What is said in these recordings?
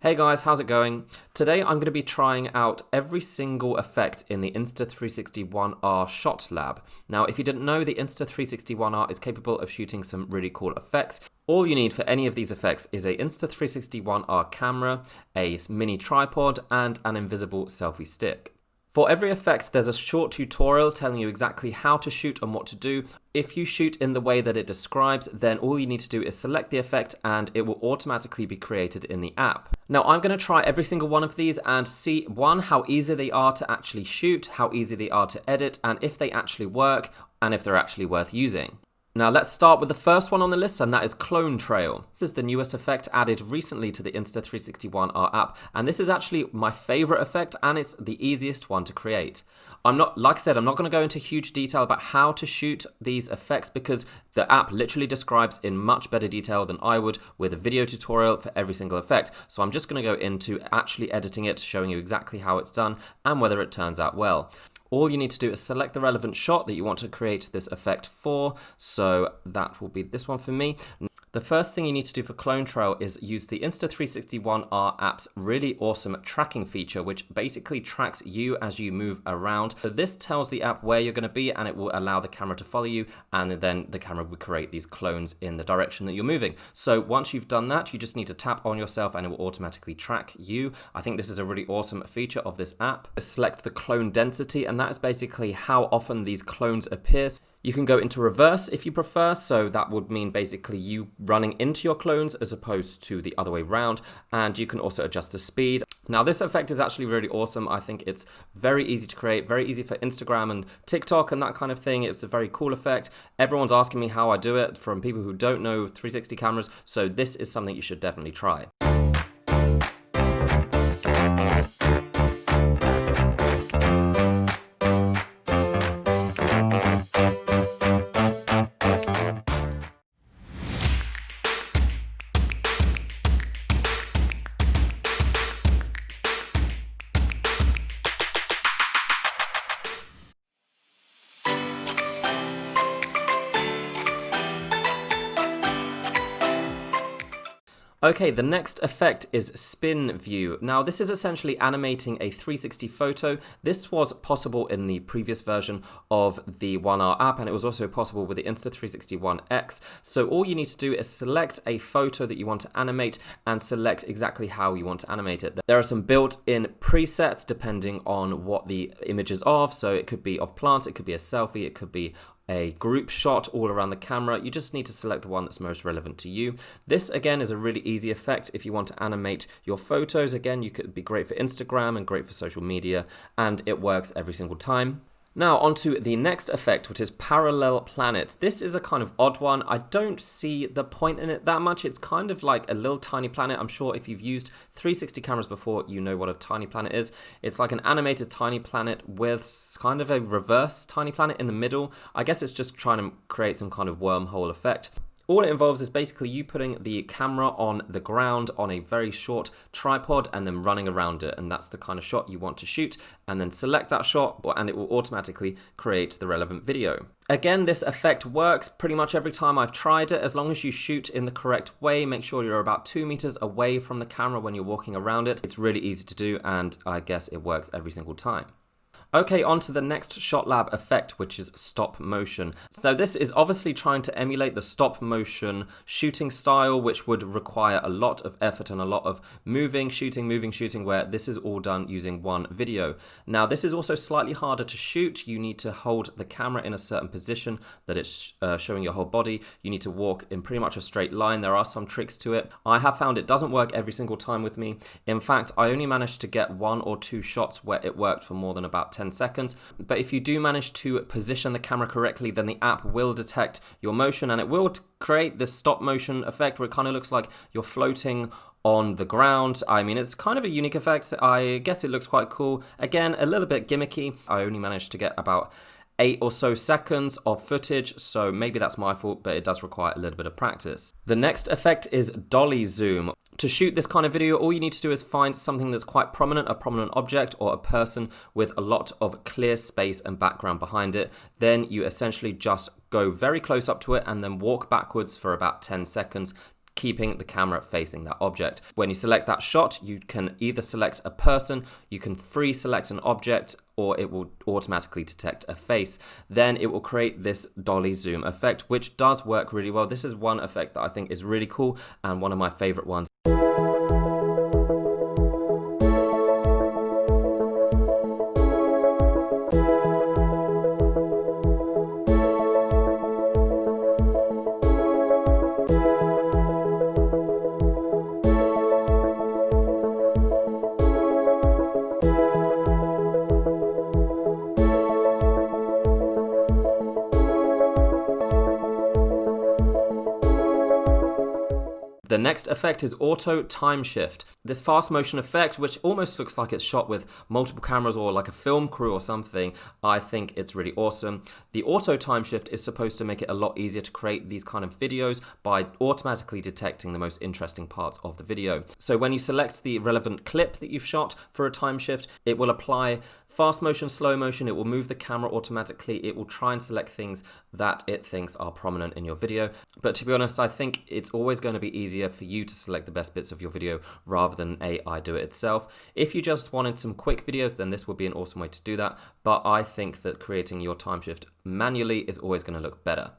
Hey guys, how's it going? Today I'm going to be trying out every single effect in the Insta360 One R shot lab. Now, if you didn't know, the Insta360 One R is capable of shooting some really cool effects. All you need for any of these effects is a Insta360 One R camera, a mini tripod, and an invisible selfie stick. For every effect, there's a short tutorial telling you exactly how to shoot and what to do. If you shoot in the way that it describes, then all you need to do is select the effect and it will automatically be created in the app. Now, I'm going to try every single one of these and see, one, how easy they are to actually shoot, how easy they are to edit, and if they actually work, and if they're actually worth using. Now let's start with the first one on the list, and that is Clone Trail. This is the newest effect added recently to the Insta360 One R app, and this is actually my favorite effect, and it's the easiest one to create. Like I said, I'm not going to go into huge detail about how to shoot these effects because the app literally describes in much better detail than I would with a video tutorial for every single effect. So I'm just going to go into actually editing it, showing you exactly how it's done and whether it turns out well. All you need to do is select the relevant shot that you want to create this effect for. So that will be this one for me. The first thing you need to do for Clone Trail is use the Insta360 One R app's really awesome tracking feature, which basically tracks you as you move around. So this tells the app where you're going to be and it will allow the camera to follow you, and then the camera will create these clones in the direction that you're moving. So once you've done that, you just need to tap on yourself and it will automatically track you. I think this is a really awesome feature of this app. Select the clone density, and that is basically how often these clones appear. You can go into reverse if you prefer, so that would mean basically you running into your clones as opposed to the other way around, and you can also adjust the speed. Now this effect is actually really awesome. I think it's very easy to create, very easy for Instagram and TikTok and that kind of thing. It's a very cool effect. Everyone's asking me how I do it from people who don't know 360 cameras, so this is something you should definitely try. Okay, the next effect is Spin View. Now this is essentially animating a 360 photo. This was possible in the previous version of the One R app, and it was also possible with the Insta360 One X. So all you need to do is select a photo that you want to animate and select exactly how you want to animate it. There are some built-in presets depending on what the image is of. So it could be of plants, it could be a selfie, it could be a group shot all around the camera. You just need to select the one that's most relevant to you. This again is a really easy effect if you want to animate your photos. Again, you could be great for Instagram and great for social media, and it works every single time. Now onto the next effect, which is Parallel Planet. This is a kind of odd one. I don't see the point in it that much. It's kind of like a little tiny planet. I'm sure if you've used 360 cameras before, you know what a tiny planet is. It's like an animated tiny planet with kind of a reverse tiny planet in the middle. I guess it's just trying to create some kind of wormhole effect. All it involves is basically you putting the camera on the ground on a very short tripod and then running around it, and that's the kind of shot you want to shoot, and then select that shot and it will automatically create the relevant video. Again, this effect works pretty much every time I've tried it. As long as you shoot in the correct way, make sure you're about 2 meters away from the camera when you're walking around it. It's really easy to do, and I guess it works every single time. Okay, on to the next shot lab effect, which is stop motion. So this is obviously trying to emulate the stop motion shooting style, which would require a lot of effort and a lot of moving, shooting, where this is all done using one video. Now, this is also slightly harder to shoot. You need to hold the camera in a certain position that it's showing your whole body. You need to walk in pretty much a straight line. There are some tricks to it. I have found it doesn't work every single time with me. In fact, I only managed to get 1 or 2 shots where it worked for more than about 10 seconds. But if you do manage to position the camera correctly, then the app will detect your motion and it will create this stop motion effect where it kind of looks like you're floating on the ground. I mean, it's kind of a unique effect. I guess it looks quite cool. Again, a little bit gimmicky. I only managed to get about 8 or so seconds of footage, so maybe that's my fault, but it does require a little bit of practice. The next effect is Dolly Zoom. To shoot this kind of video, all you need to do is find something that's quite prominent, a prominent object or a person with a lot of clear space and background behind it. Then you essentially just go very close up to it and then walk backwards for about 10 seconds. keeping the camera facing that object. When you select that shot, you can either select a person, you can free select an object, or it will automatically detect a face. Then it will create this Dolly Zoom effect, which does work really well. This is one effect that I think is really cool and one of my favorite ones. The next effect is auto time shift. This fast motion effect, which almost looks like it's shot with multiple cameras or like a film crew or something, I think it's really awesome. The auto time shift is supposed to make it a lot easier to create these kind of videos by automatically detecting the most interesting parts of the video. So when you select the relevant clip that you've shot for a time shift, it will apply fast motion, slow motion, it will move the camera automatically, it will try and select things that it thinks are prominent in your video. But to be honest, I think it's always going to be easier for you to select the best bits of your video rather than AI do it itself. If you just wanted some quick videos, then this would be an awesome way to do that. But I think that creating your time shift manually is always going to look better.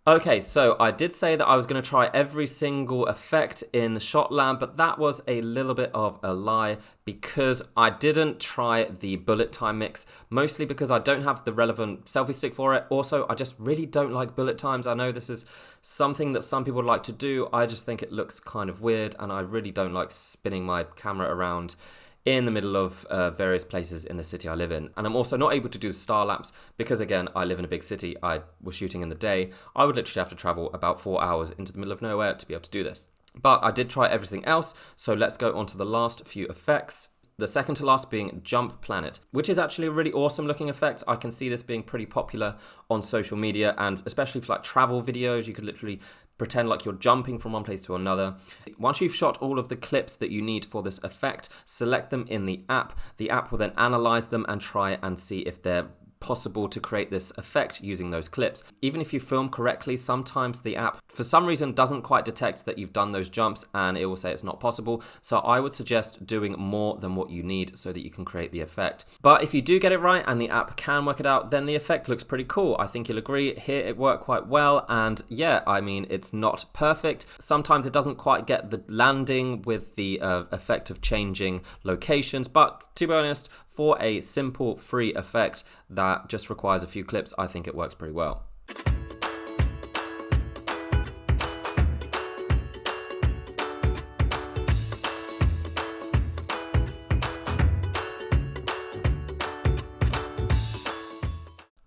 Okay, so I did say that I was going to try every single effect in ShotLab, but that was a little bit of a lie because I didn't try the bullet time mix, mostly because I don't have the relevant selfie stick for it. Also, I just really don't like bullet times. I know this is something that some people like to do. I just think it looks kind of weird, and I really don't like spinning my camera around in the middle of various places in the city I live in. And I'm also not able to do star lapse because, again, I live in a big city. I was shooting in the day. I would literally have to travel about 4 hours into the middle of nowhere to be able to do this. But I did try everything else, so let's go on to the last few effects. The second to last being Jump Planet, which is actually a really awesome looking effect. I can see this being pretty popular on social media, and especially for like travel videos, you could literally pretend like you're jumping from one place to another. Once you've shot all of the clips that you need for this effect, select them in the app. The app will then analyze them and try and see if they're possible to create this effect using those clips. Even if you film correctly, sometimes the app for some reason doesn't quite detect that you've done those jumps and it will say it's not possible. So I would suggest doing more than what you need so that you can create the effect. But if you do get it right and the app can work it out, then the effect looks pretty cool. I think you'll agree here it worked quite well, and yeah, I mean, it's not perfect. Sometimes it doesn't quite get the landing with the effect of changing locations, but to be honest, for a simple free effect that just requires a few clips, I think it works pretty well.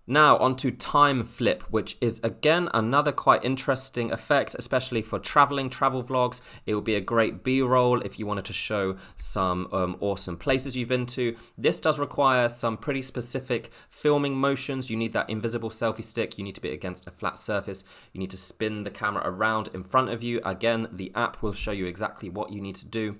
Now onto time flip, which is again another quite interesting effect, especially for travel vlogs. It would be a great B-roll if you wanted to show some awesome places you've been to. This does require some pretty specific filming motions. You need that invisible selfie stick. You need to be against a flat surface. You need to spin the camera around in front of you. Again, the app will show you exactly what you need to do.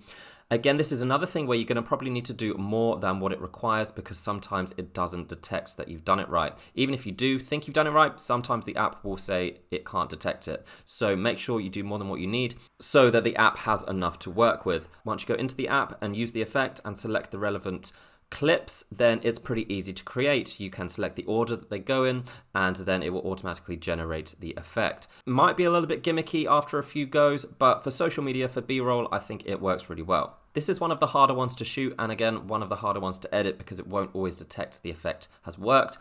Again, this is another thing where you're going to probably need to do more than what it requires because sometimes it doesn't detect that you've done it right. Even if you do think you've done it right, sometimes the app will say it can't detect it. So make sure you do more than what you need so that the app has enough to work with. Once you go into the app and use the effect and select the relevant clips, then it's pretty easy to create. You can select the order that they go in and then it will automatically generate the effect. Might be a little bit gimmicky after a few goes, but for social media, for B-roll, I think it works really well. This is one of the harder ones to shoot, and again, one of the harder ones to edit because it won't always detect the effect has worked.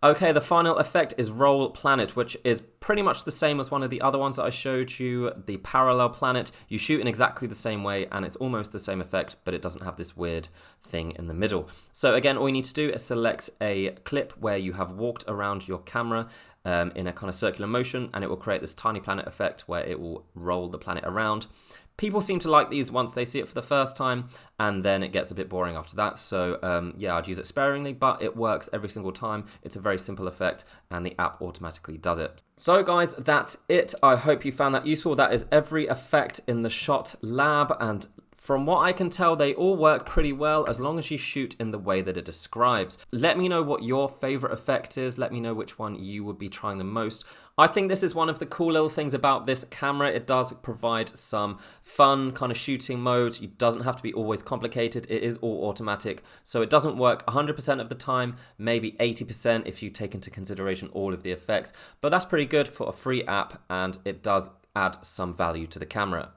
Okay, the final effect is Roll Planet, which is pretty much the same as one of the other ones that I showed you, the Parallel Planet. You shoot in exactly the same way, and it's almost the same effect, but it doesn't have this weird thing in the middle. So again, all you need to do is select a clip where you have walked around your camera in a kind of circular motion, and it will create this tiny planet effect where it will roll the planet around. People seem to like these once they see it for the first time, and then it gets a bit boring after that. So yeah, I'd use it sparingly, but it works every single time. It's a very simple effect, and the app automatically does it. So guys, that's it. I hope you found that useful. That is every effect in the Shot Lab, and from what I can tell, they all work pretty well as long as you shoot in the way that it describes. Let me know what your favorite effect is. Let me know which one you would be trying the most. I think this is one of the cool little things about this camera. It does provide some fun kind of shooting modes. It doesn't have to be always complicated. It is all automatic. So it doesn't work 100% of the time, maybe 80% if you take into consideration all of the effects. But that's pretty good for a free app, and it does add some value to the camera.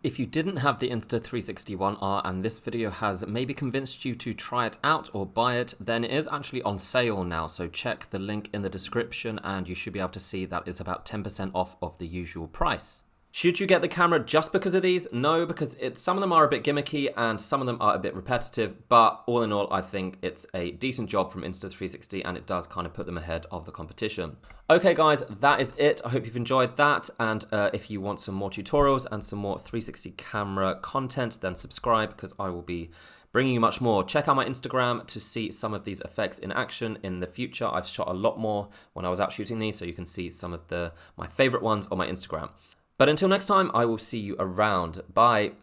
If you didn't have the Insta360 One R and this video has maybe convinced you to try it out or buy it, then it is actually on sale now. So check the link in the description and you should be able to see that it's about 10% off of the usual price. Should you get the camera just because of these? No, because some of them are a bit gimmicky and some of them are a bit repetitive, but all in all, I think it's a decent job from Insta360 and it does kind of put them ahead of the competition. Okay guys, that is it. I hope you've enjoyed that, and if you want some more tutorials and some more 360 camera content, then subscribe because I will be bringing you much more. Check out my Instagram to see some of these effects in action in the future. I've shot a lot more when I was out shooting these, so you can see some of my favorite ones on my Instagram. But until next time, I will see you around. Bye.